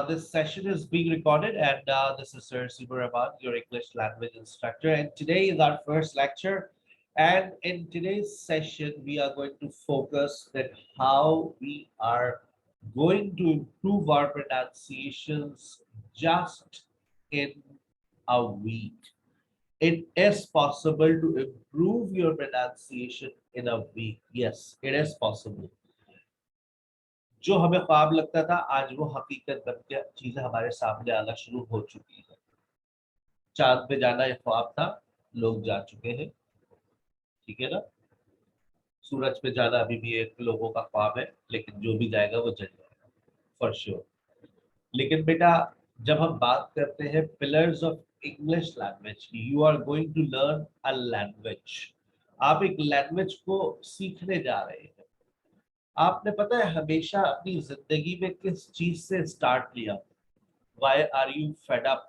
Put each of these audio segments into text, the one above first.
This session is being recorded, and this is Sir Siburaban, your English language instructor. And today is our first lecture. And in today's session, we are going to focus on how we are going to improve our pronunciations just in a week. It is possible to improve your pronunciation in a week. Yes, it is possible. जो हमें ख्वाब लगता था आज वो हकीकत बन के चीजें हमारे सामने आना शुरू हो चुकी है। चांद पे जाना एक ख्वाब था, लोग जा चुके हैं, ठीक है ना। सूरज पे जाना अभी भी एक लोगों का ख्वाब है, लेकिन जो भी जाएगा वो चल जाएगा फॉर श्योर। लेकिन बेटा, जब हम बात करते हैं पिलर्स ऑफ इंग्लिश लैंग्वेज की, you are going to learn a language. आप एक लैंग्वेज को सीखने जा रहे हैं। आपने पता है हमेशा अपनी जिंदगी में किस चीज से स्टार्ट किया? Why are you fed up?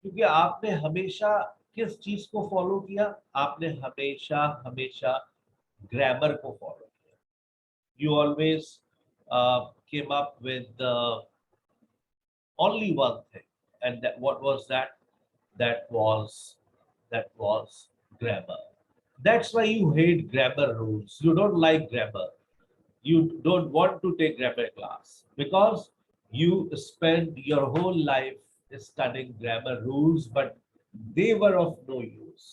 क्योंकि आपने हमेशा किस चीज को फॉलो किया? आपने हमेशा हमेशा ग्रामर को फॉलो किया। You always came up with only one thing, and what was that? That was grammar. That's why you hate grammar rules. You don't like grammar. You don't want to take grammar class because you spend your whole life studying grammar rules, but they were of no use.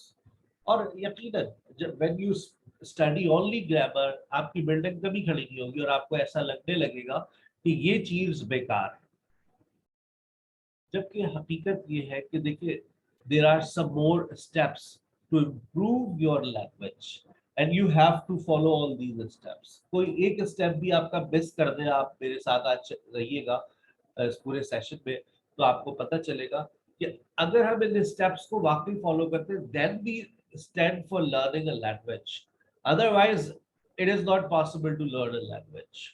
और यकीनन when you study only grammar, आपकी building कभी खड़ी नहीं होगी और आपको ऐसा लगने लगेगा कि ये चीज बेकार है। जबकि हकीकत ये है कि देखिए, there are some more steps to improve your language and you have to follow all these steps. कोई एक स्टेप भी आपका मिस कर दे, आप मेरे साथ आज रहिएगा इस पूरे सेशन में, तो आपको पता चलेगा कि अगर हम इन स्टेप्स को वाकई फॉलो करते हैं, then we stand for learning a language. Otherwise, it is not possible to learn a language.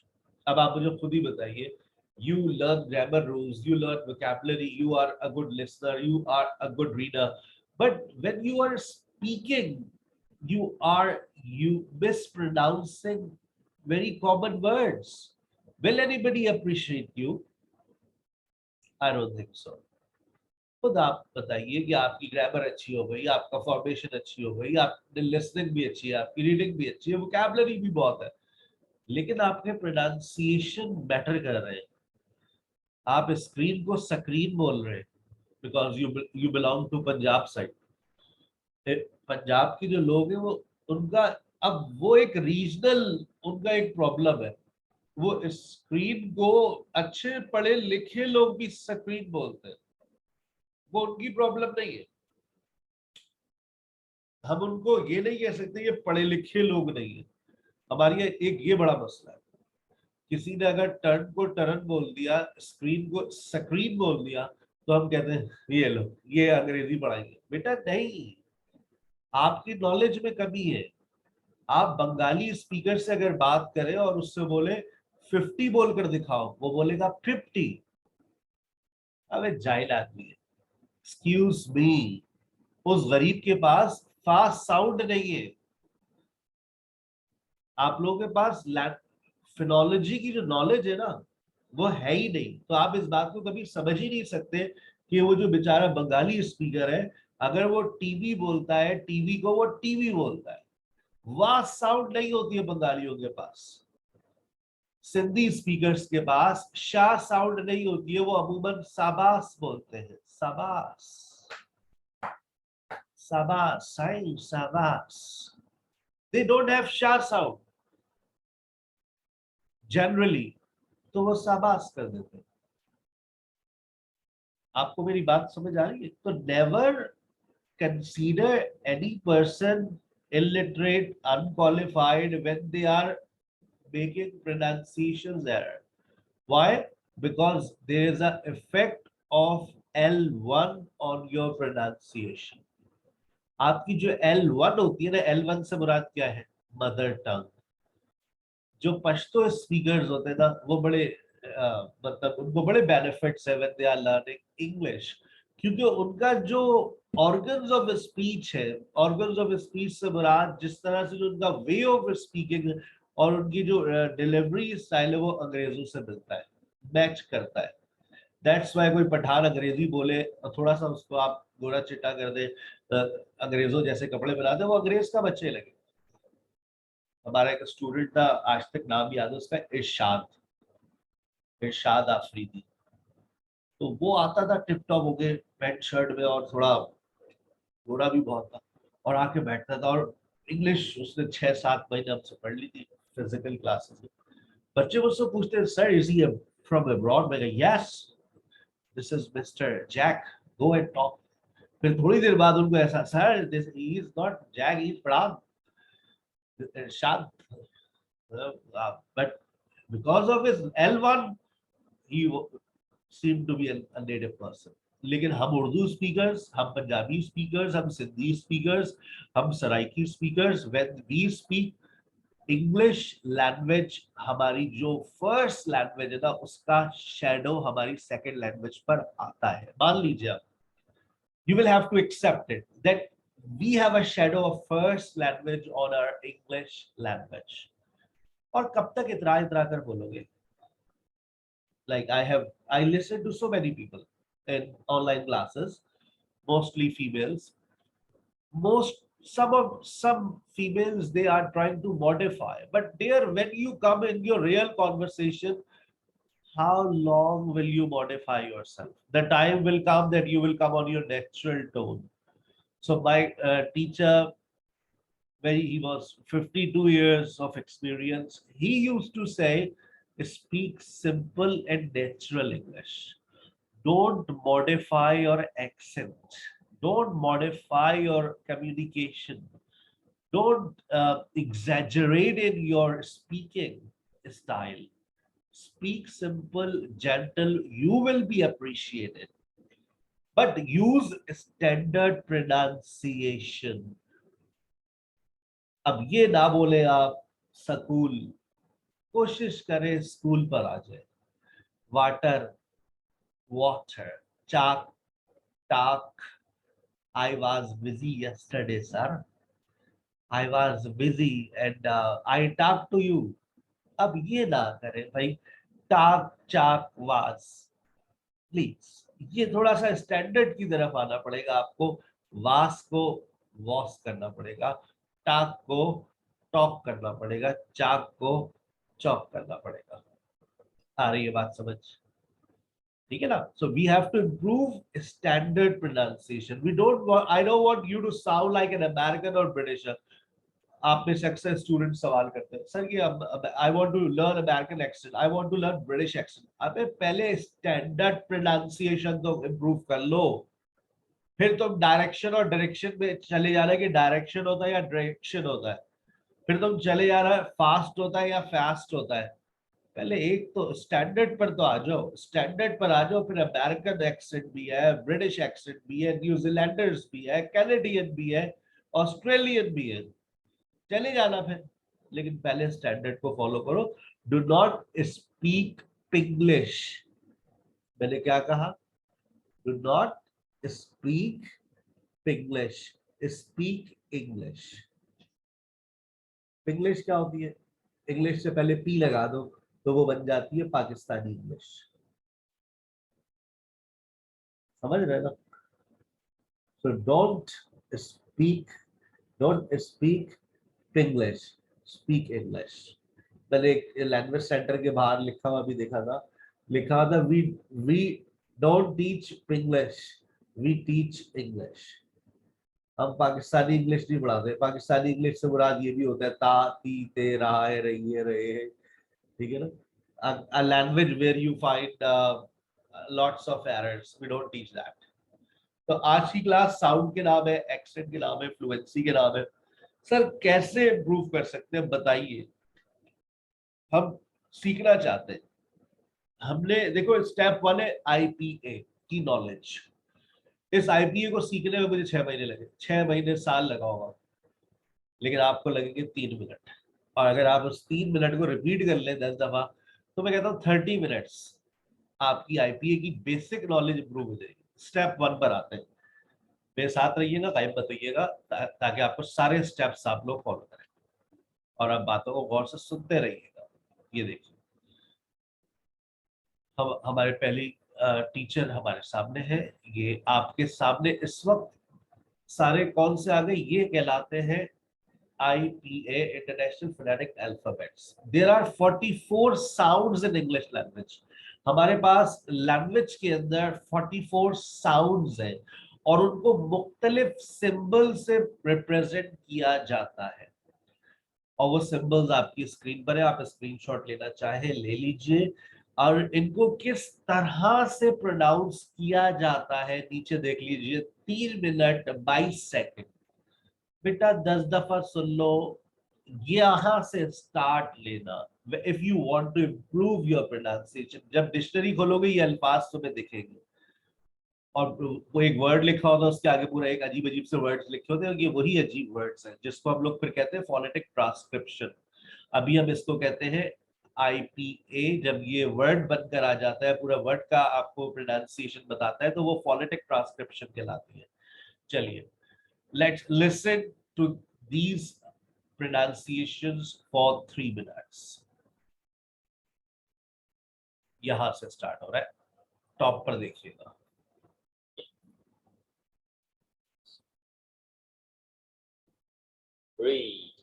अब आप मुझे खुद ही बताइए, you learn grammar rules, you learn vocabulary, you are a good listener, you are a good reader, but when you are speaking, you mispronouncing very common words. Will anybody appreciate you? I don't think so. खुद आप बताइए कि आपकी grammar अच्छी हो गई, आपका formation अच्छी हो गई, आपकी लिसनिंग भी अच्छी है, आपकी रीडिंग भी अच्छी है, वोकैबुलरी भी बहुत है, लेकिन आपके प्रोनाउंसिएशन मैटर कर रहे हैं। आप स्क्रीन को स्क्रीन बोल रहे हैं because you belong to Punjab side. Punjab के जो लोग हैं वो उनका अब वो एक रीजनल उनका एक प्रॉब्लम है। वो स्क्रीन को अच्छे पढ़े लिखे लोग भी स्क्रीन बोलते हैं, वो उनकी प्रॉब्लम नहीं है। हम उनको ये नहीं कह सकते ये पढ़े लिखे लोग नहीं है। हमारी एक ये बड़ा मसला है, किसी ने अगर टर्न को टर्न बोल दिया, स्क्रीन को स्क्रीन बोल दिया, तो हम कहते हैं ये लो ये अंग्रेजी पढ़ाएंगे। बेटा नहीं, आपकी नॉलेज में कमी है। आप बंगाली स्पीकर से अगर बात करें और उससे बोले 50 बोलकर दिखाओ, वो बोलेगा 50। अबे जाहिल आदमी है। एक्सक्यूज मी, उस गरीब के पास फास्ट साउंड नहीं है। आप लोगों के पास फिनोलॉजी की जो नॉलेज है ना, वो है ही नहीं। तो आप इस बात को कभी समझ ही नहीं सकते कि वो जो बेचारा बंगाली स्पीकर है, अगर वो टीवी बोलता है, टीवी को वो टीवी बोलता है, वाह साउंड नहीं होती है बंगालियों के पास। सिंधी स्पीकर्स के पास शाह साउंड नहीं होती है, वो अमूमन साबास बोलते हैं। साबास साबास साईं साबास। They don't have sha sound generally, तो वो साबास कर देते हैं। आपको मेरी बात समझ आ रही है? तो never consider any person illiterate, unqualified when they are making pronunciations error. Why? Because there is an effect of L1 on your pronunciation. आपकी जो L1 होती है ना, L1 से मुराद क्या है? Mother tongue. जो पश्तो स्पीकर्स होते हैं ना, वो बड़े मतलब उनको बड़े बेनिफिट्स है when they are learning English, क्योंकि उनका जो ऑर्गन्स ऑफ स्पीच है, ऑर्गन्स ऑफ स्पीच से मुराद जिस तरह से जो उनका वे ऑफ स्पीकिंग और उनकी जो डिलीवरी स्टाइल है, वो अंग्रेजों से मिलता है। मैच करता है। दैट्स वाई कोई पठान अंग्रेजी बोले और थोड़ा सा उसको आप गोरा चिट्टा कर दे, अंग्रेजों जैसे कपड़े बना दे, वो अंग्रेज का बच्चे लगे। हमारा एक स्टूडेंट था, आज तक नाम याद है उसका, इरशाद, इरशाद आफरीदी। तो वो आता था टिप टॉप होके पैंट शर्ट में और थोड़ा गोरा भी बहुत था, और आके बैठता था, और इंग्लिश उसने 6-7 महीने हमसे पढ़ ली थी फिजिकल क्लासेस में। बच्चे मुझसे पूछते हैं, sir is he from abroad? मैं कहा yes, this is mister Jack, go and talk. फिर थोड़ी देर बाद उनको ऐसा, sir this he is not Jack, he is Pathan, शांत, but because of his L1 he seemed to be a native person. लेकिन हम उर्दू स्पीकर्स, हम पंजाबी स्पीकर्स, हम सिंधी स्पीकर्स, हम Saraiki speakers, when we speak English language, हमारी जो फर्स्ट लैंग्वेज है ना, उसका शेडो हमारी सेकंड लैंग्वेज पर आता है। मान लीजिए आप, you will have to accept it that we have a shadow of first language on our English language. और कब तक इतरा इतरा कर बोलोगे? Like I listen to so many people in online classes, mostly females. Some females, they are trying to modify, but there when you come in your real conversation, how long will you modify yourself? The time will come that you will come on your natural tone. So my teacher, when he was 52 years of experience, he used to say, speak simple and natural English. Don't modify your accent. Don't modify your communication. Don't exaggerate in your speaking style. Speak simple, gentle, you will be appreciated. But use standard pronunciation. अब ये ना बोले आप school, कोशिश करें school पर आ जाए। Water, water, chalk, talk. I was busy yesterday, sir. I was busy and I talked to you. अब ये ना करें भाई, talk, chalk, was. प्लीज ये थोड़ा सा स्टैंडर्ड की तरफ आना पड़ेगा आपको। वास को वॉस करना पड़ेगा, टाक को टॉक करना पड़ेगा, चाक को चॉक करना पड़ेगा। आ रही है बात समझ? ठीक है ना? So we have to improve standard pronunciation. We don't I don't want you to sound like an American और ब्रिटिशर। आप में से अक्सर स्टूडेंट सवाल करते हैं, सर कि I want to learn American accent, I want to learn British accent. अबे पहले स्टैंडर्ड प्रोनाउंसिएशन तो इम्प्रूव कर लो, फिर तुम डायरेक्शन और डायरेक्शन में चले जा रहे कि डायरेक्शन होता है या डायरेक्शन होता है, फिर तुम चले जा रहा है फास्ट होता है या फास्ट होता है। पहले एक तो स्टैंडर्ड पर तो आ जाओ, स्टैंडर्ड पर आ जाओ, फिर अमेरिकन एक्सेंट भी है, ब्रिटिश एक्सेंट भी है, न्यूजीलैंडर्स भी है, कैनेडियन भी है, ऑस्ट्रेलियन भी है, चले जाना फिर। लेकिन पहले स्टैंडर्ड को फॉलो करो। Do not speak Pinglish. मैंने क्या कहा? Do not speak Pinglish, speak English. Pinglish क्या होती है? इंग्लिश से पहले पी लगा दो तो वो बन जाती है पाकिस्तानी इंग्लिश। समझ रहे ना? So speak don't speak Pinglish, speak English. मैंने एक लैंग्वेज सेंटर के बाहर लिखा हुआ भी देखा था, लिखा था we don't teach Pinglish, we teach English. हम पाकिस्तानी इंग्लिश नहीं पढ़ाते। पाकिस्तानी इंग्लिश से मुराद ये भी होता है ता ती ते रहा है रही है रहे है, ठीक है ना? A language where you find lots of errors, we don't teach that. तो आज की क्लास साउंड के नाम है, एक्सेंट के नाम है, फ्लुएंसी के नाम है। सर कैसे इम्प्रूव कर सकते हैं बताइए? हम सीखना चाहते हैं। हमने देखो स्टेप 1 है आईपीए की नॉलेज। इस आईपीए को सीखने में मुझे 6 महीने लगे, 6 महीने साल लगा होगा, लेकिन आपको लगेंगे 3 मिनट। और अगर आप उस 3 मिनट को रिपीट कर लें 10 दफा, तो मैं कहता हूँ 30 मिनट्स आपकी आईपीए की बेसिक नॉलेज इंप्रूव हो जाएगी। स्टेप 1 पर आते हैं। मेरे साथ रहिएगा, टाइम बताइएगा, ताकि आपको सारे स्टेप्स आप लोग फॉलो करें और आप बातों को गौर से सुनते रहिएगा। ये देखिए, हमारे पहली टीचर हमारे सामने है। ये आपके सामने इस वक्त सारे कौन से आ गए, ये कहलाते हैं IPA international phonetic alphabets. There are 44 sounds in English language. हमारे पास लैंग्वेज के अंदर 44 साउंड्स हैं और उनको मुख्तलिफ सिंबल से रिप्रेजेंट किया जाता है। और वो सिंबल्स आपकी स्क्रीन पर है, आप स्क्रीनशॉट लेना चाहे ले लीजिए। और इनको किस तरह से प्रोनाउंस किया जाता है नीचे देख लीजिए। 3 मिनट 22 सेकंड। बेटा 10 दफा सुन लो, यहाँ से स्टार्ट लेना। If you want to improve your pronunciation, जब डिक्शनरी खोलोगे ये अल्फाज तुम्हें दिखेंगे और वो एक वर्ड लिखा होगा उसके आगे पूरा एक अजीब अजीब से वर्ड्स लिखे होते हैं, ये वही अजीब वर्ड्स हैं जिसको हम लोग फिर कहते हैं फोनेटिक ट्रांसक्रिप्शन। अभी हम इसको कहते हैं IPA। जब ये वर्ड बनकर आ जाता है, पूरा वर्ड का आपको प्रोनाउंसिएशन बताता है, तो वो फोनेटिक ट्रांसक्रिप्शन कहलाती है। चलिए, let's listen to these pronunciations for 3 minutes। यहां से स्टार्ट हो रहा है, टॉप पर देखिएगा। Read,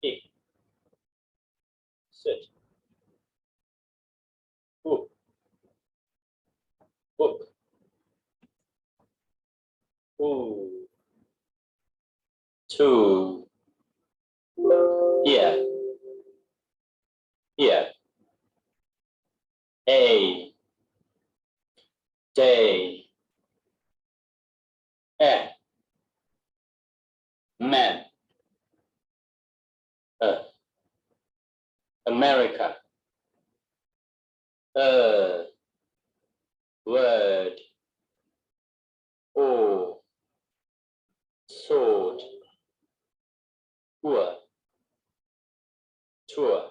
kick, sit, book, book, ooh, two, here, here, a, day, man, America, word, oh, sword, tour, tour,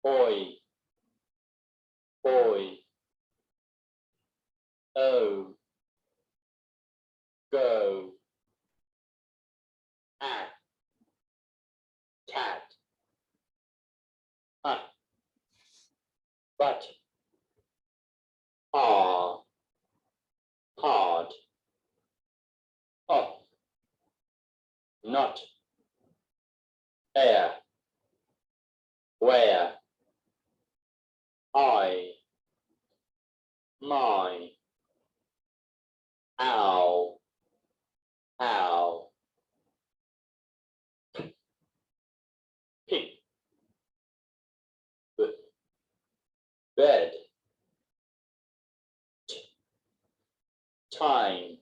boy, boy, oh, go, at, cat, but, hard, off, not, air, where, I, my, ow, ow, pig, bed, time,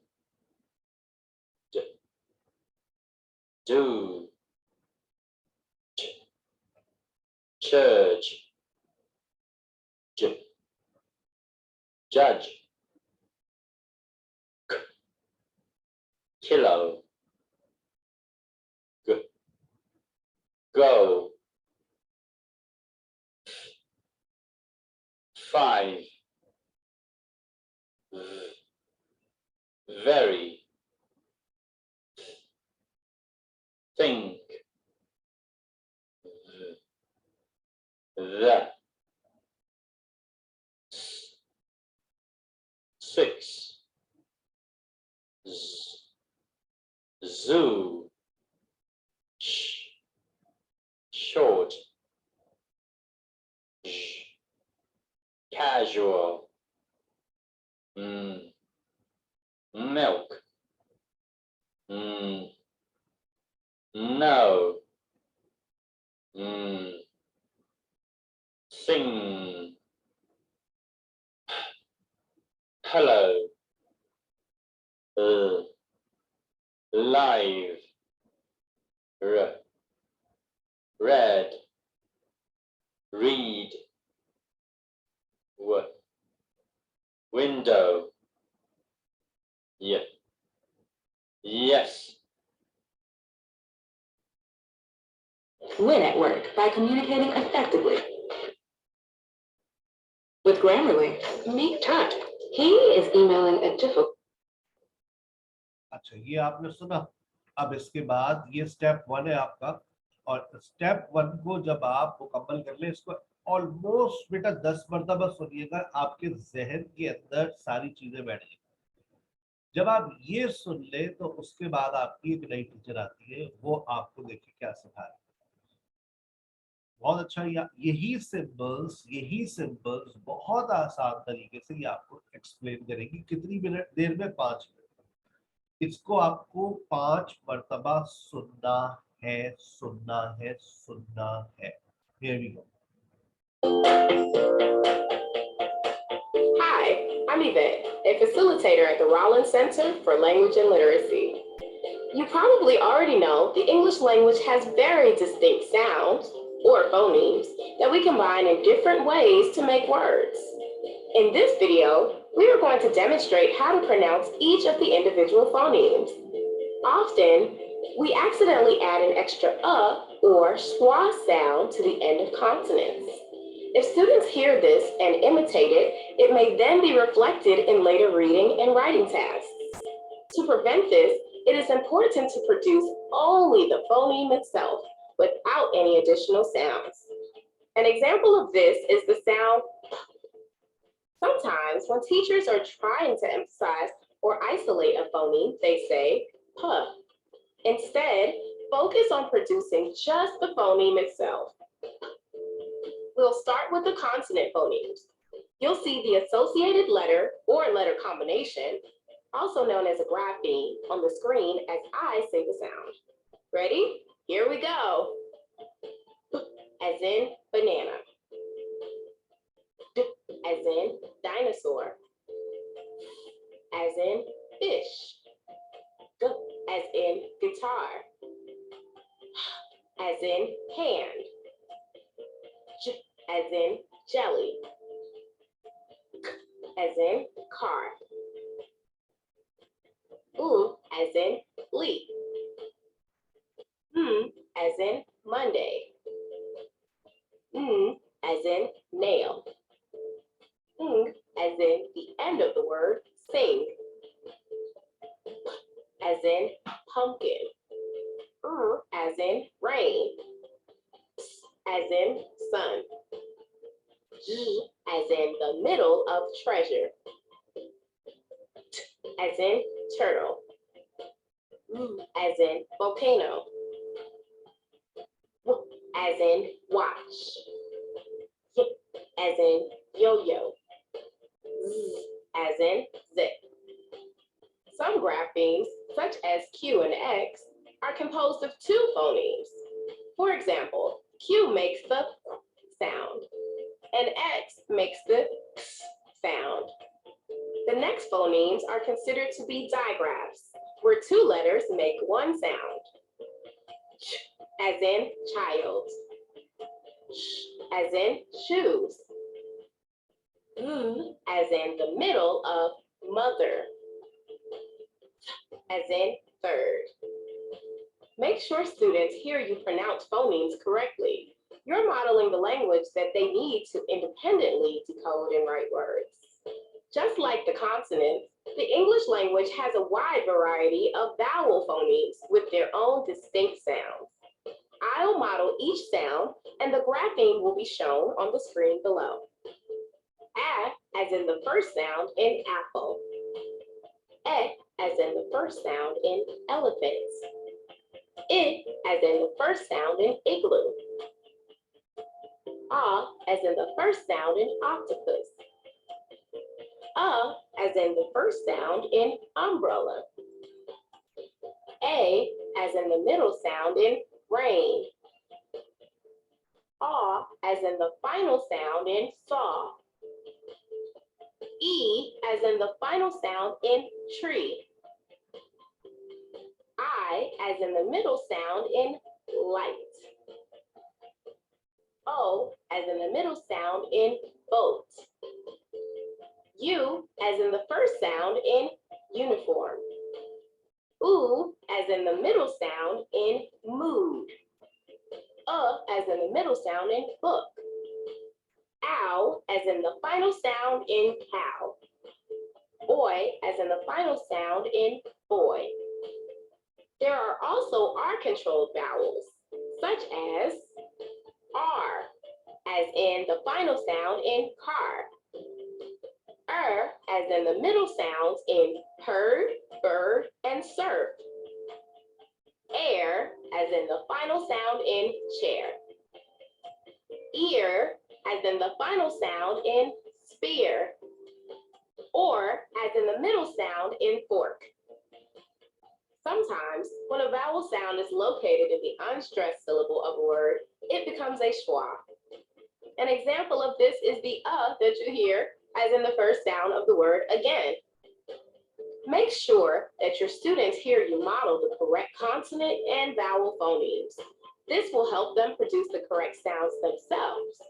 do, church, judge, kilo, go, 5, very, think, the, 6, zoo, short, casual, milk, no, sing, hello, live, red, read, window, yes. Win at work by communicating effectively. With Grammarly, meet Todd. He is emailing a difficult. अच्छा, ये आपने सुना। अब इसके बाद ये step 1 है आपका, और स्टेप 1 को जब आप मुकम्मल कर ले, इसको ऑलमोस्ट बेटा 10 मरतबा सुनिएगा, आपके जहन के अंदर सारी चीजें बैठ जाएंगी। जब आप ये सुन ले तो उसके बाद आपकी एक नई टीचर आती है, वो आपको देखिए क्या सिखा रही है। बहुत अच्छा, यही सिंबल्स बहुत आसान तरीके से ये आपको एक्सप्लेन करेंगी। कितनी मिनट देर में? 5 मिनट। इसको आपको 5 मरतबा सुनना है, सुनना है, सुनना है। Here we go. Hi, I'm Yvette, a facilitator at the Rollins Center for Language and Literacy. You probably already know the English language has very distinct sounds, or phonemes, that we combine in different ways to make words. In this video, we are going to demonstrate how to pronounce each of the individual phonemes. Often, we accidentally add an extra or schwa sound to the end of consonants. If students hear this and imitate it, it may then be reflected in later reading and writing tasks. To prevent this, it is important to produce only the phoneme itself without any additional sounds. An example of this is the sound P. Sometimes when teachers are trying to emphasize or isolate a phoneme, they say P. Instead, focus on producing just the phoneme itself. We'll start with the consonant phonemes. You'll see the associated letter or letter combination, also known as a grapheme, on the screen as I say the sound. Ready? Here we go. B as in banana. D as in dinosaur. As in fish. G as in guitar. H as in hand. J as in jelly. K as in car. U as in leaf. M as in Monday. N as in nail. Ng as in the end of the word sing. P as in pumpkin. As in rain. S as in sun. G as in the middle of treasure. T as in turtle. As in volcano. W as in watch. Y as in yo-yo. Z as in zip. Some graphemes, such as Q and X, are composed of 2 phonemes. For example, Q makes the sound, and X makes the sound. The next phonemes are considered to be digraphs, where 2 letters make 1 sound. Ch as in child. Sh as in shoes. As in the middle of mother. As in third. Make sure students hear you pronounce phonemes correctly. You're modeling the language that they need to independently decode and write words. Just like the consonants, the English language has a wide variety of vowel phonemes with their own distinct sounds. I'll model each sound, and the grapheme will be shown on the screen below. A as in the first sound in apple. E as in the first sound in elephants. I as in the first sound in igloo. A as in the first sound in octopus. As in the first sound in umbrella. A as in the middle sound in rain. As in the final sound in saw. E as in the final sound in tree. I as in the middle sound in light. O as in the middle sound in boat. U as in the first sound in uniform. U as in the middle sound in mood. As in the middle sound in book. Ow as in the final sound in cow. Oi as in the final sound in boy. There are also R-controlled vowels, such as R as in the final sound in car. As in the middle sounds in heard, bird, and served. Air, as in the final sound in chair. Ear, as in the final sound in spear. Or as in the middle sound in fork. Sometimes, when a vowel sound is located in the unstressed syllable of a word, it becomes a schwa. An example of this is the that you hear as in the first sound of the word again. Make sure that your students hear you model the correct consonant and vowel phonemes. This will help them produce the correct sounds themselves,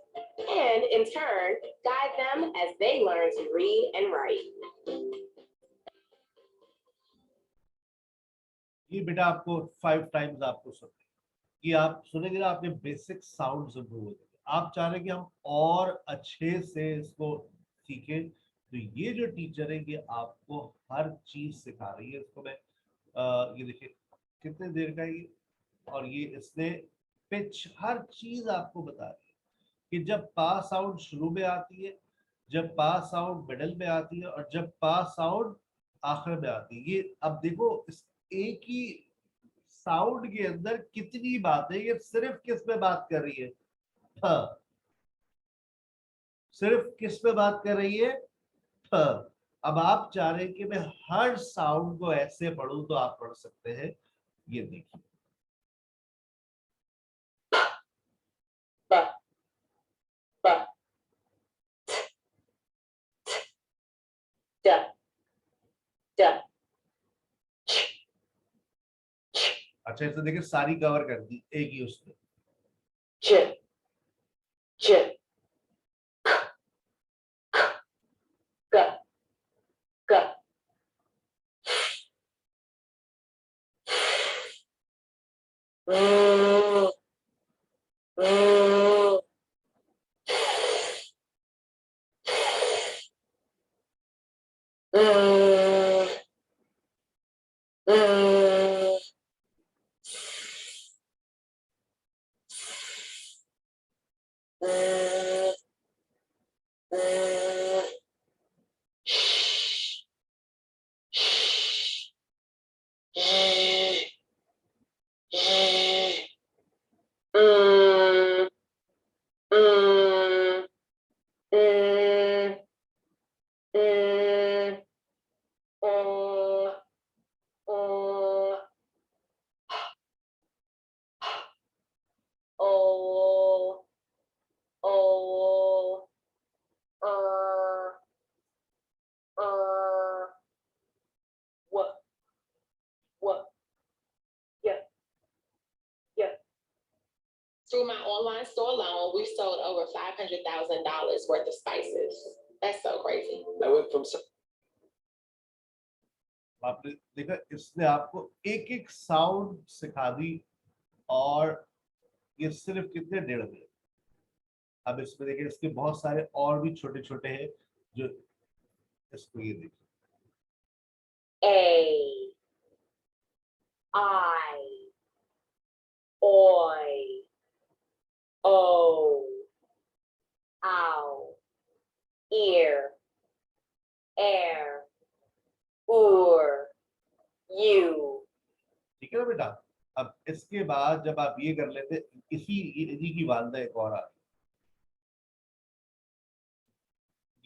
and in turn, guide them as they learn to read and write. ये बेटा आपको 5 times आपको सुनना, ये आप सुनेंगे ना, आपने बेसिक साउंड्स इंप्रूव हो जाएंगे। आप चाह रहे हैं कि हम और अच्छे से इसको सीखें, तो ये जो टीचर है ये आपको हर चीज सिखा रही है। इसको मैं ये देखिए कितने देर का ये, और ये इसने पिच हर चीज आपको बता रही है कि जब पा साउंड शुरू में आती है, जब पा साउंड मिडल में आती है, और जब पा साउंड आखिर में आती है। ये अब देखो इस एक ही साउंड के अंदर कितनी बातें, ये सिर्फ किस पे बात कर रही है? हाँ, सिर्फ किस पे बात कर रही है? हाँ। अब आप चाह रहे हैं कि मैं हर साउंड को ऐसे पढ़ूं, तो आप पढ़ सकते हैं। ये देखिए अच्छा, इसे देखिए सारी कवर कर दी एक ही उसने। Through my online store alone, we've sold over $500,000 worth of spices. That's so crazy. I went from आपने देखा, इसने आपको एक एक साउंड सिखा दी, और ये सिर्फ कितने 1.5 मिनट। अब इसमें देखिए इसके बहुत सारे और भी छोटे छोटे हैं जो इसको, ये देखिए A, I, oi, o, ow, ear, air, you. ठीक है ना बेटा? अब इसके बाद जब आप ये कर लेते, इसी की वालदा एक और आ रही,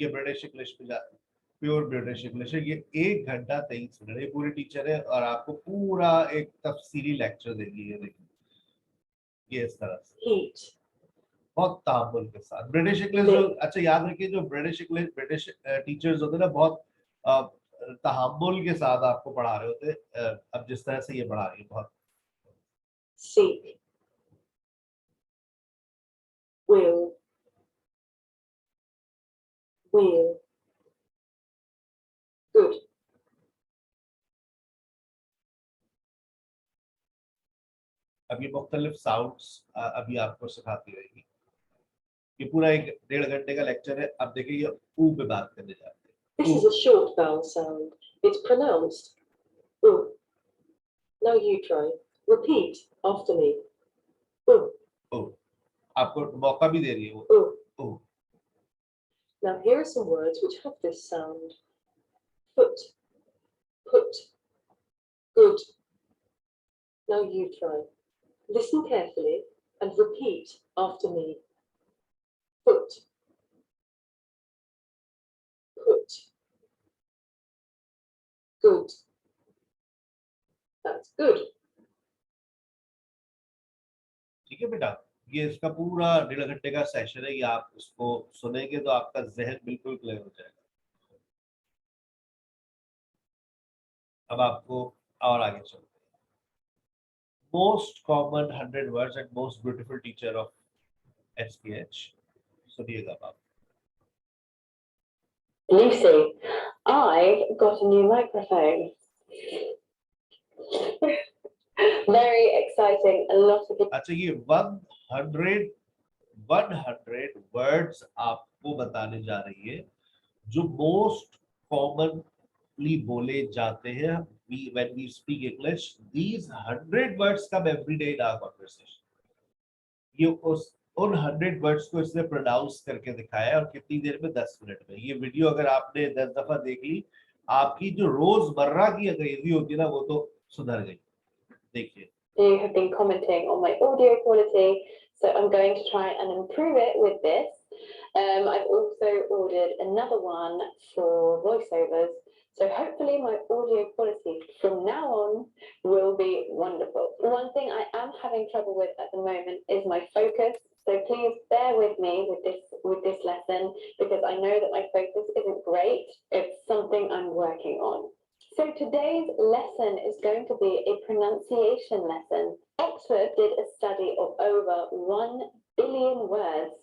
ये ब्रिटिश इंग्लिश में जाती, प्योर ब्रिटिश इंग्लिश है। ये 1 घंटा 23 मिनट, ये पूरी टीचर है और आपको पूरा एक तफसीली लेक्चर देगी। ये देखिए ये इस तरह से Heat. बहुत तामुल के साथ ब्रिटिश इंग्लिश जो, अच्छा याद रखिए, जो ब्रिटिश टीचर्स होते हैं ना, बहुत तहम्मुल के साथ आपको पढ़ा रहे होते हैं। अब जिस तरह से ये पढ़ा रही है, बहुत Seek. Will. Good. अब ये मुख्तलिफ साउंड्स अभी आपको सिखाती रहेगी। ये पूरा 1.5 घंटे का लेक्चर है। अब देखिए ये ऊ पे बात करने जाते हैं। This is a short vowel sound. It's pronounced oo. Now you try. Repeat after me. Oo. ओ, आपको मौका भी दे रही है वो। Oo. Oh. Now here are some words which have this sound. Foot, put, good. Now you try. Listen carefully and repeat after me. Foot, put, good. That's good. ठीक है बेटा, ये इसका पूरा 1.5 घंटे का सेशन है, ये आप इसको सुनेंगे तो आपका जहन बिल्कुल क्लियर हो जाएगा। अब आपको और आगे चलते हैं। Most common 100 words and most beautiful teacher of SPH, सुनिएगा आप। Lucy, I've got a new microphone. Very exciting, a lot of अच्छा, ये 100 वर्ड्स आपको बताने जा रही है जो मोस्ट कॉमनली बोले जाते हैं when we speak English. These 100 words come every day in our conversation. ये उन 100 वर्ड्स को इसने प्रोनाउंस करके दिखाया है, और कितनी देर में? 10 मिनट में। ये वीडियो अगर आपने 10 दफा देख ली, आपकी जो रोजमर्रा की अंग्रेजी होती है ना, वो तो सुधर गई। देखिए, you have been commenting on my audio quality, so I'm going to try and improve it with this. I've also ordered another one for voiceovers, so hopefully my audio quality from now on will be wonderful. One thing I am having trouble with at the moment is my focus, so please bear with me with this lesson, because I know that my focus isn't great. It's something I'm working on. So today's lesson is going to be a pronunciation lesson. Oxford did a study of over 1 billion words,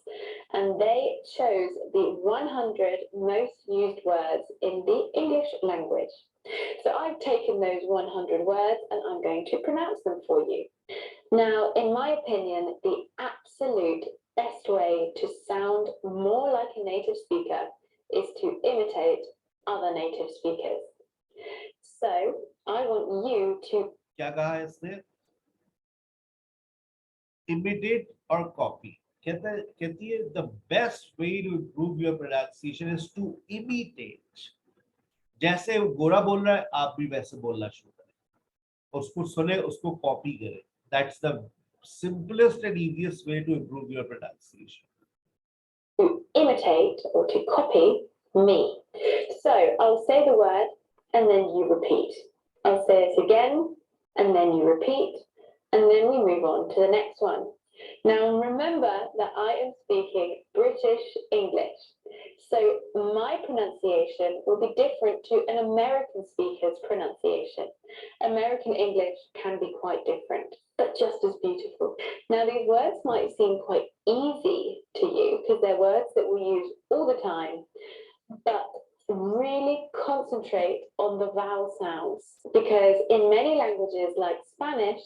and they chose the 100 most used words in the English language. So I've taken those 100 words and I'm going to pronounce them for you. Now, in my opinion, the absolute best way to sound more like a native speaker is to imitate other native speakers. So I want you to क्या कहा है इसने? Imitate or copy. कहती है the best way to improve your pronunciation is to imitate. जैसे गोरा बोल रहा है, आप भी वैसे बोलना शुरू करें, उसको सुने, उसको कॉपी करें. That's the simplest and easiest way to improve your pronunciation. To imitate or to copy me. So I'll say the word and then you repeat. I'll say it again and then you repeat, and then we move on to the next one. Now remember that I am speaking British English, so my pronunciation will be different to an American speaker's pronunciation. American English can be quite different, but just as beautiful. Now these words might seem quite easy to you because they're words that we use all the time, but really concentrate on the vowel sounds, because in many languages like Spanish,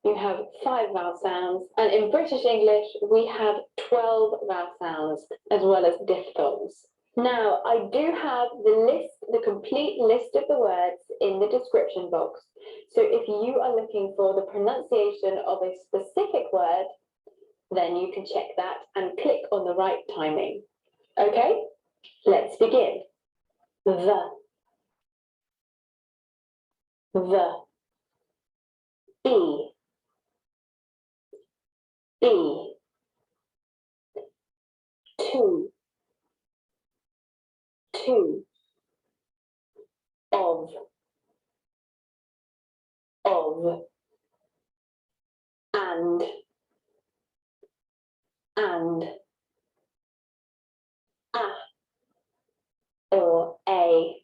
you have 5 vowel sounds, and in British English, we have 12 vowel sounds, as well as diphthongs. Now, I do have the complete list of the words in the description box. So if you are looking for the pronunciation of a specific word, then you can check that and click on the right timing. Okay, let's begin. The, be, to, of, and, or a,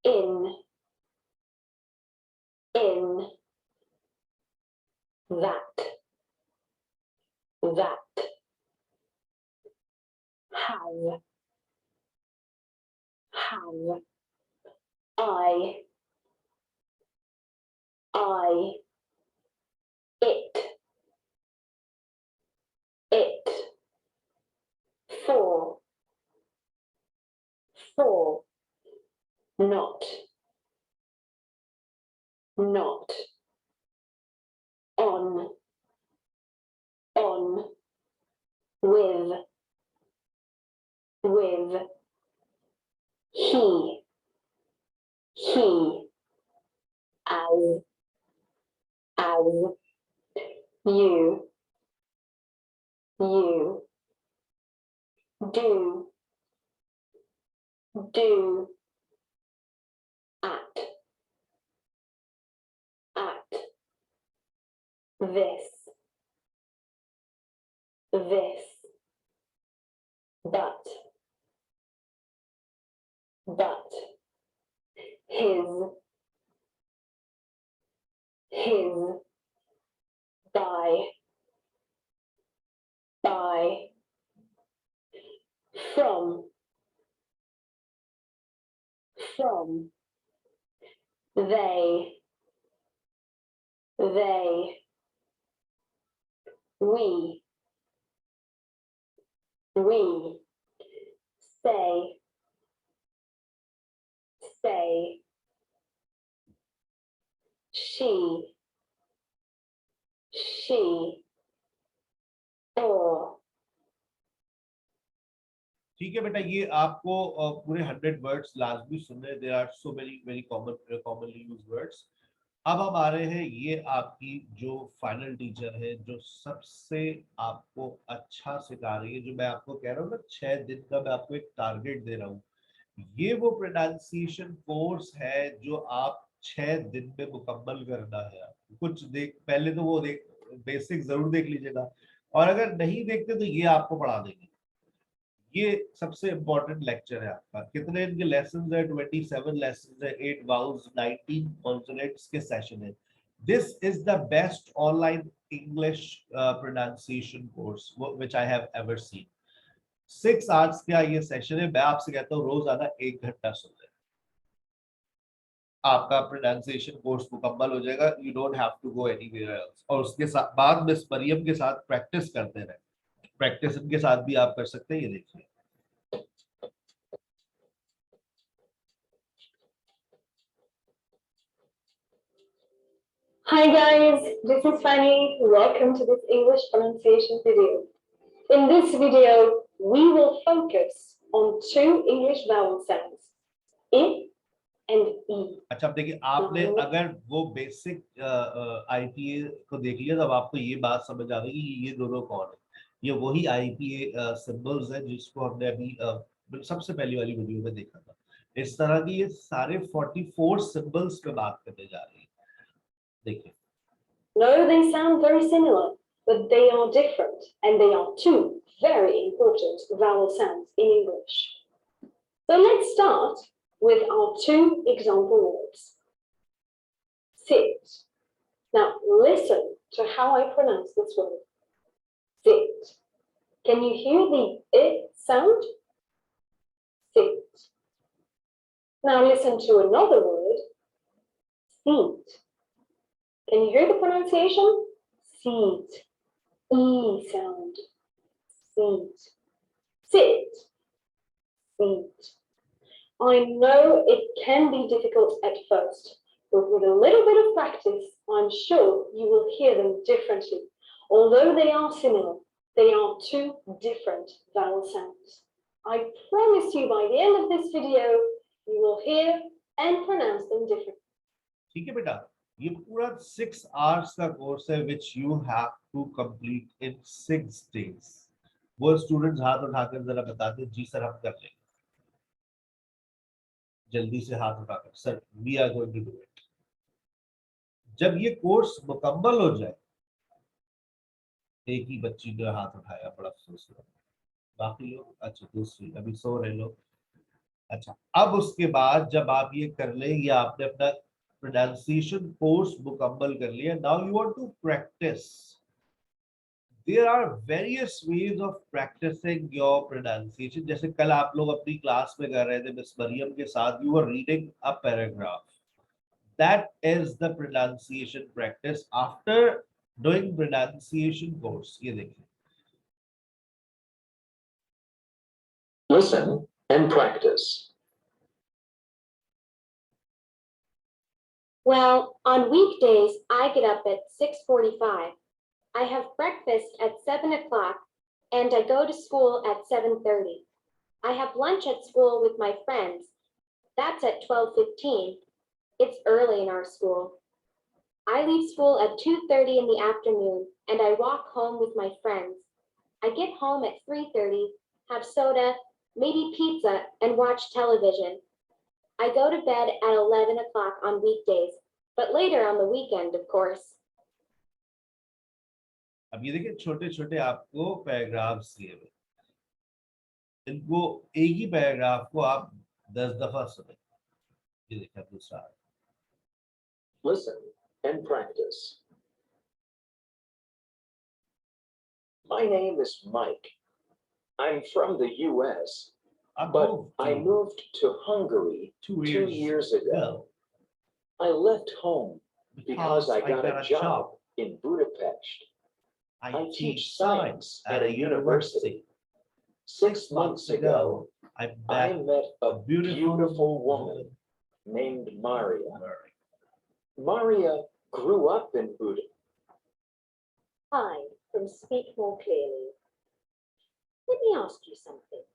in, that, have, I, it, for, not, with, he, as, you, do, at, this, but, his, by, from, they, we, say, she, or, ठीक है बेटा, ये आपको पूरे 100 words लाजमी सुनने, there are so many very commonly used words. अब हम आ रहे हैं, ये आपकी जो फाइनल टीचर है, जो सबसे आपको अच्छा सिखा रही है, जो मैं आपको कह रहा हूँ ना 6 दिन का मैं आपको एक टारगेट दे रहा हूँ, ये वो प्रोनाउंसिएशन कोर्स है जो आप 6 दिन में मुकम्मल करना है। आपको कुछ देख, पहले तो वो देख, बेसिक जरूर देख लीजिएगा, और अगर नहीं देखते तो ये आपको पढ़ा देंगे। ये सबसे इंपॉर्टेंट लेक्चर है आपका। कितने इनके लेसन्स है? 27 लेसन्स है, 8 वाउल्स, 19 कॉन्सोनेंट्स के सेशन है। This is the best online English pronunciation course which I have ever seen. 6 hours का ये सेशन है। मैं आपसे कहता हूँ रोजाना 1 घंटा सुन लें, आपका प्रोनाउंसिएशन कोर्स मुकम्मल हो जाएगा। You don't have to go anywhere else. और उसके साथ बाद मिस मरियम के साथ प्रैक्टिस करते रहे। प्रैक्टिस इनके साथ भी आप कर सकते हैं। ये देखिए, Hi guys, this is Fanny. Welcome to this English pronunciation video. In this video, we will focus on 2 English vowel sounds, I and E. अच्छा, अब देखिए, आपने अगर वो बेसिक आईपीए को देख लिया, तब आपको ये बात समझ आ गई कि ये दोनों कौन है। ये वही आईपीए सिंबल्स है जिसको हमने अभी सबसे पहली वाली वीडियो में देखा था। इस तरह की ये सारे 44 सिंबल्स पे बात करने जा रही है। देखिए, No, they sound very similar, but they are different, and they are 2 very important vowel sounds in English. So let's start with our 2 example words. Sit. Now listen to how I pronounce this word. Sit. Can you hear the I sound? Sit. Now listen to another word. Seat. Can you hear the pronunciation? Seat. E sound. Seat. Sit. Seat. I know it can be difficult at first, but with a little bit of practice, I'm sure you will hear them differently. Although they are similar, they are 2 different vowel sounds. I promise you by the end of this video, you will hear and pronounce them differently. ठीक है बेटा, ये पूरा 6 hours का course है which you have to complete in 6 days। वो students हाथ उठाकर जरा बताते, जी सर हम कर लेंगे। जल्दी से हाथ उठाकर, sir we are going to do it. जब ये कोर्स मुकम्मल हो जाए, एक ही बच्ची ने हाथ उठाया, बड़ा अफसोस हुआ। बाकी लोग, अच्छा दूसरी अभी सो रहे लोग। अच्छा, अब उसके बाद जब आप ये कर लें, या आपने अपना प्रोनाउंसिएशन कोर्स मुकम्मल कर लिया, now you want to practise. There are various ways of practising your pronunciation. जैसे कल आप लोग अपनी क्लास में कर रहे थे मिस मरियम के साथ, you were reading a paragraph. That is the pronunciation practice after doing pronunciation course. ये देखिए, Listen and practice. Well, on weekdays, I get up at 6:45. I have breakfast at 7 o'clock, And I go to school at 7:30. I have lunch at school with my friends. That's at 12:15. It's early in our school. I leave school at 2:30 in the afternoon, and I walk home with my friends. I get home at 3:30, have soda, maybe pizza, and watch television. I go to bed at 11 o'clock on weekdays, but later on the weekend, of course. अब ये देखिए छोटे छोटे आपको paragraphs दिए हुए, इनको एक ही पैराग्राफ को आप 10 दफा सुने। ये देखिए दूसरा, Listen and practice. My name is Mike. I'm from the US, but I moved to Hungary 2 years ago. I left home because I got a job in Budapest. I teach science at a university. 6 months ago, I met a beautiful woman named Maria. Maria grew up in Budapest. Hi, from Speak More Clearly. Let me ask you something.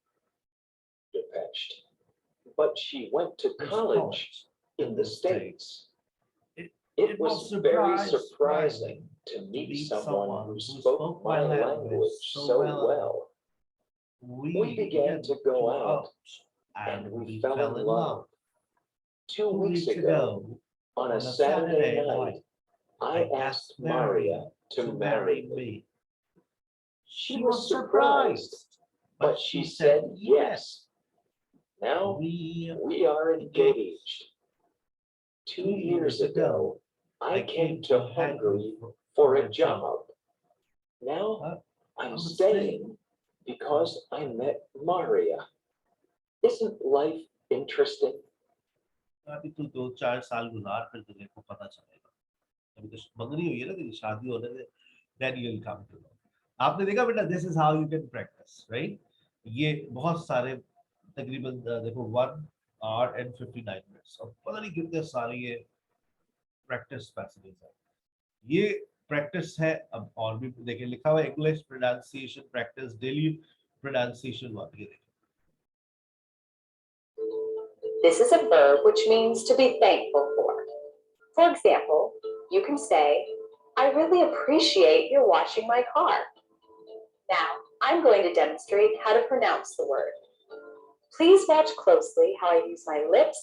But she went to college in the States. It was very surprising to meet someone who spoke my language so well. We began to go out and we fell in love. 2 weeks ago, on a Saturday night, I asked Maria to marry me. She was surprised, but she said yes. Now we are engaged. 2 years ago, I came to Hungary for a job. Now I'm staying because I met Maria. Isn't life interesting? अभी तो 2-4 साल गुजार फिर तुझे को पता चलेगा। अभी तो मंगनी हुई है ना, तेरी शादी होने से, then you'll come to know. आपने देखा बेटा, this is how you can practice, right? ये बहुत सारे तकरीबन देखो 1 hour and 59 minutes और पता नहीं कितने सारे ये प्रैक्टिस पैसेजेस है। ये प्रैक्टिस है। अब और भी देखिए लिखा हुआ English pronunciation practice daily pronunciation work, ये देखिए। This is a verb which means to be thankful for. For example, you can say, I really appreciate your washing my car. Now, I'm going to demonstrate how to pronounce the word. Please watch closely how I use my lips,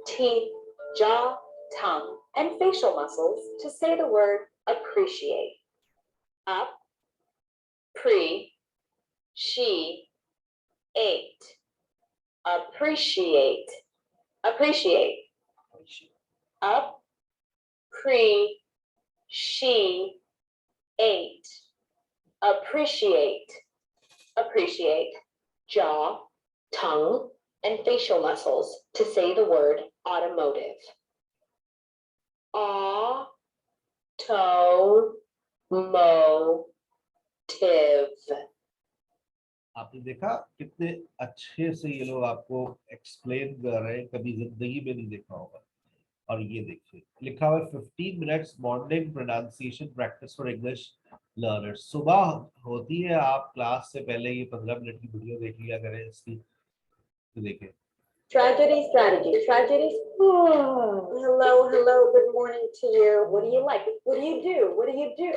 teeth, jaw, tongue, and facial muscles to say the word appreciate. Up, pre, she, ate. Appreciate. Appreciate. Up, pre, she, ate. Appreciate. Appreciate. Jaw, tongue, and facial muscles to say the word automotive. Automotive. आपने देखा कितने अच्छे से ये लोग आपको explain कर रहे हैं, कभी जिंदगी में नहीं देखा होगा। और ये देखिए लिखा हुआ 15 minutes morning pronunciation practice for English learners. सुबह होती है, आप क्लास से पहले ये 15 मिनट की वीडियो देख लिया करें इसकी। तो देखिए Tragedy, strategy, tragedies. Hello, good morning to you. What do you like? What do you do? What do you do?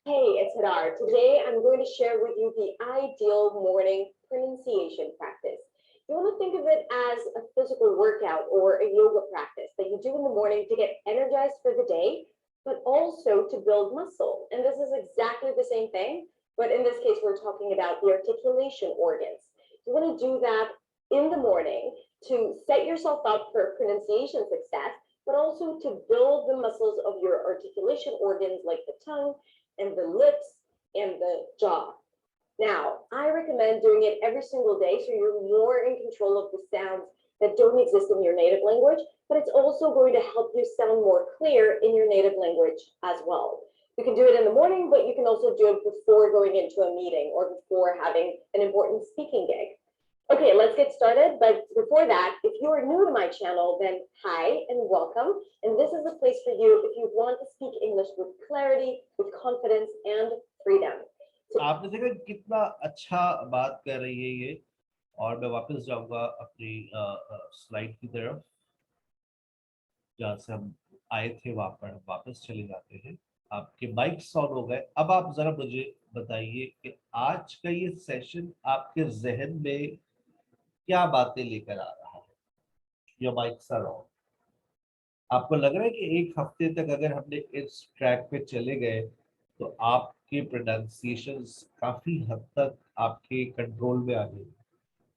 Hey, it's Hadar. Today I'm going to share with you the ideal morning pronunciation practice. You want to think of it as a physical workout or a yoga practice that you do in the morning to get energized for the day, but also to build muscle. And this is exactly the same thing, but in this case, we're talking about the articulation organs. You want to do that in the morning to set yourself up for pronunciation success, but also to build the muscles of your articulation organs like the tongue and the lips and the jaw. Now, I recommend doing it every single day so you're more in control of the sounds that don't exist in your native language, but it's also going to help you sound more clear in your native language as well. You can do it in the morning, but you can also do it before going into a meeting or before having an important speaking gig. Okay, let's get started. But before that, if you are new to my channel, then hi and welcome. And this is a place for you if you want to speak English with clarity, with confidence, and freedom. आपने देखा कितना अच्छा बात कर रही है ये। और मैं वापस जाऊंगा अपनी स्लाइड की तरफ जहाँ से हम आए थे, वहां पर हम वापस चले जाते हैं। आपके माइक ऑन हो गए। अब आप जरा मुझे बताइए कि आज का ये सेशन आपके जहन में क्या बातें लेकर आ रहा है। Your mics are on. आपको लग रहा है कि एक हफ्ते तक अगर हमने इस ट्रैक पे चले गए तो आपके प्रोनाउंसिएशंस काफी हद तक आपके कंट्रोल में आ गए।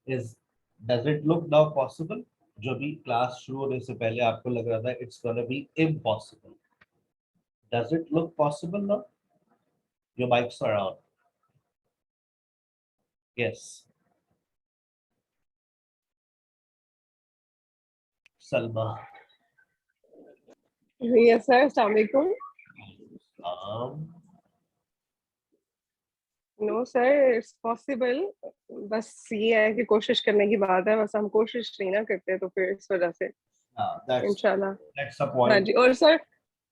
Is does it look now possible? जो भी क्लास शुरू होने से पहले आपको लग रहा था it's gonna be impossible, does it look possible now? Your mics are on. Yes. Salma. Yes sir, अस्सलाम वालेकुम। No sir, it's possible. बस ये है कि कोशिश करने की बात है, बस हम कोशिश नहीं ना करते, तो फिर इस वजह से that's इंशाल्लाह। that's the हाँ point. जी। और सर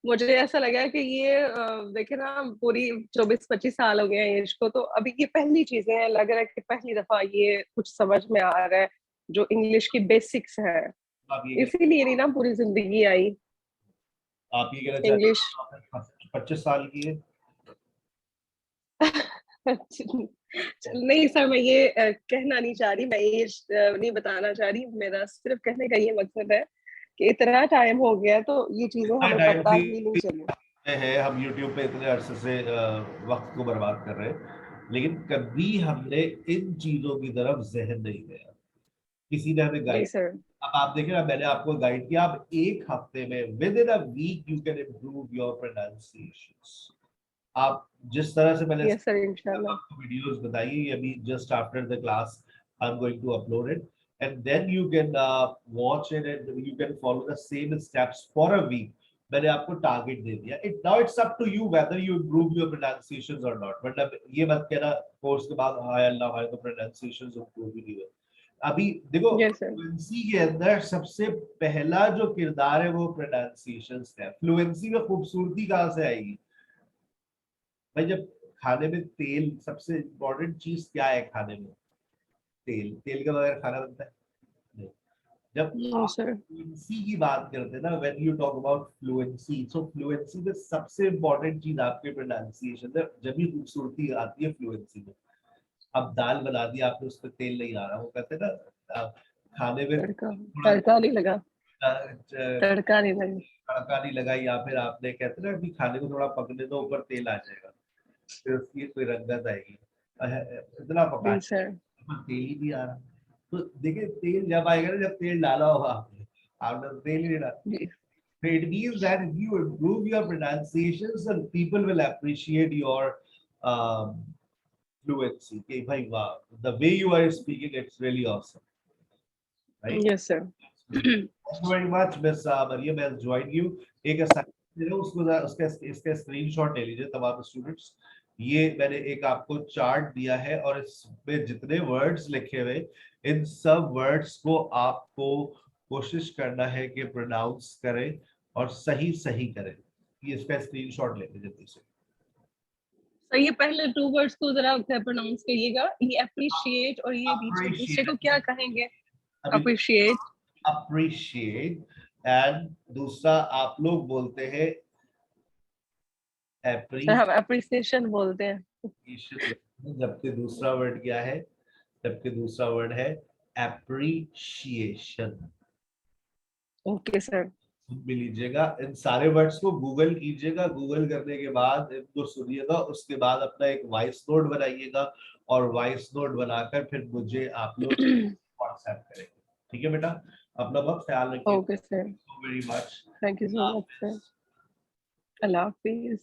मुझे ऐसा लगा है कि ये देखे ना, पूरी 24-25 साल हो गए हैं एज को, तो अभी ये पहली चीजें हैं, लग रहा है कि पहली दफा ये कुछ समझ में आ रहा है जो इंग्लिश की बेसिक्स है। आप ये इसीलिए नहीं ना पूरी जिंदगी आई आप ये कहना इंग्लिश। चाहते हैं 25 साल की है? नहीं सर, मैं ये कहना नहीं चाह रही, मैं एज नहीं बताना चाह रही, मेरा सिर्फ कहने का ये मकसद है कि इतना टाइम हो गया तो ये चीजें हमें टाइम पता भी ही नहीं चली। है, हम YouTube पे इतने अरसे से वक्त को बर्बाद कर रहे हैं, लेकिन कभी हमने इन चीजों की तरफ जहन नहीं दिया, किसी ने हमें जी गाइड। सर। अब आप देखें ना, मैंने आपको गाइड किया, आप एक हफ्ते में within a week you can improve your pronunciations. आप जिस तरह से मैंने यस सर, इंशाल्लाह। आपको वीडियोस बताई है, अभी just after the class I am going to upload it and then you can watch it and you can follow the same steps for a week. मैंने आपको टारगेट दे दिया। It now it's up to you whether you improve your pronunciations और not. मतलब ये मत कहना course के बाद हाय अल्लाह हमारे तो प्रोनाउंसिएशंस इम्प्रूव ही नहीं हुए। अभी देखो, यस सर। फ्लुएंसी के अंदर सबसे पहला जो किरदार है वो प्रोनाउंसिएशंस है। फ्लुएंसी में खूबसूरती कहाँ से आएगी भाई? जब खाने में तेल, सबसे इम्पोर्टेंट चीज क्या है खाने में? तेल। तेल के बगैर खाना बनता है? नहीं। जब नो आप सर। फ्लुएंसी की बात करते हैं ना, when you talk about fluency, so fluency में सबसे इम्पोर्टेंट चीज आपके प्रोनाउंसिएशन है, जब भी खूबसूरती आती है फ्लुएंसी में। अब दाल बना दी आपने, उस पर तेल नहीं आ रहा, वो कहते हैं ना खाने में तड़का। थोड़ा तड़का नहीं लगा। अ, तड़का नहीं लगा। तड़का नहीं लगा, या फिर आपने कहते हैं ना कि खाने को थोड़ा पकने दो, ऊपर तेल आ जाएगा, फिर उसकी कोई रंगत आएगी। इतना पका जी सर। तेल ही नहीं आ रहा। तो देखिए, तेल जब आएगा ना, जब तेल डाला होगा आपने, आपने तो तेल ही नहीं डाला। जी So it means that if you improve your pronunciations, then people will appreciate your um, fluency. Okay, bhai, wow, the way you are speaking, it's really awesome, right? Yes sir. Thank you very much, Miss Mariam has joined you. एक assignment दे दो उसको, उसका इसका screenshot ले लीजिए तमाम students. ये मैंने एक आपको चार्ट दिया है और इसमें जितने वर्ड्स लिखे हुए, इन सब वर्ड्स को आपको कोशिश करना है कि प्रोनाउंस करें और सही सही करें। ये इसका स्क्रीनशॉट लेते जल्दी से। सर ये पहले 2 वर्ड्स को जरा प्रोनाउंस करिएगा, ये अप्रिशिएट और ये बीच दूसरे को क्या अप्रिशिएट, कहेंगे? अभी अप्रिशिएट। अप्रिशिएट, एंड दूसरा आप लोग बोलते हैं सर हम अप्रिसिएशन बोलते हैं। एप्रिसिएशन, जबकि दूसरा वर्ड क्या है? जबकि दूसरा वर्ड है एप्रिशिएशन। Okay sir. सुन भी लीजिएगा, इन सारे वर्ड्स को गूगल कीजिएगा, गूगल करने के बाद इनको सुनिएगा, उसके बाद अपना एक वॉइस नोट बनाइएगा और वॉइस नोट बनाकर फिर मुझे आप लोग व्हाट्सएप करेंगे। ठीक है बेटा, अपना बहुत ख्याल रखिए। Okay sir, very much. Thank you so much sir. Allah Hafiz.